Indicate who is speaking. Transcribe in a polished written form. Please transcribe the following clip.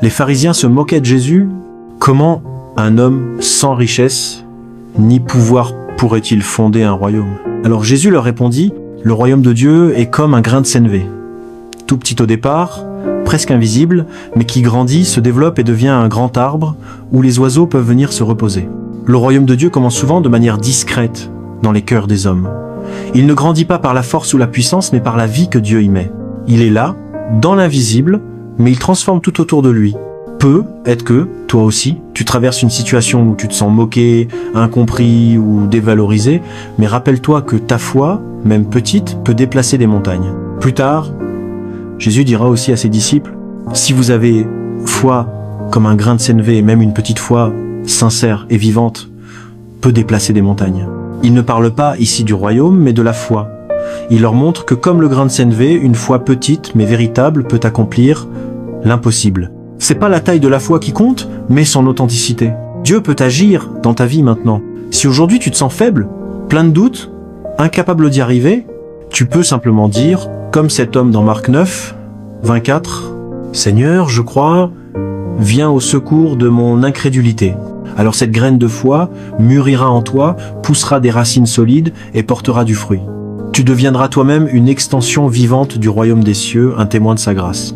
Speaker 1: Les pharisiens se moquaient de Jésus. Comment un homme sans richesse ni pouvoir pourrait-il fonder un royaume? Alors Jésus leur répondit, le royaume de Dieu est comme un grain de sénévé. Tout petit au départ, presque invisible, mais qui grandit, se développe et devient un grand arbre où les oiseaux peuvent venir se reposer. Le royaume de Dieu commence souvent de manière discrète dans les cœurs des hommes. Il ne grandit pas par la force ou la puissance, mais par la vie que Dieu y met. Il est là, dans l'invisible, mais il transforme tout autour de lui. Peut être que, toi aussi, tu traverses une situation où tu te sens moqué, incompris ou dévalorisé, mais rappelle-toi que ta foi, même petite, peut déplacer des montagnes. Plus tard, Jésus dira aussi à ses disciples, « Si vous avez foi comme un grain de sénévé, même une petite foi sincère et vivante, peut déplacer des montagnes. » Il ne parle pas ici du royaume, mais de la foi. Il leur montre que comme le grain de sénévé, une foi petite mais véritable peut accomplir l'impossible. C'est pas la taille de la foi qui compte, mais son authenticité. Dieu peut agir dans ta vie maintenant. Si aujourd'hui tu te sens faible, plein de doutes, incapable d'y arriver, tu peux simplement dire, comme cet homme dans Marc 9, 24, « Seigneur, je crois, viens au secours de mon incrédulité. » Alors cette graine de foi mûrira en toi, poussera des racines solides et portera du fruit. Tu deviendras toi-même une extension vivante du royaume des cieux, un témoin de sa grâce.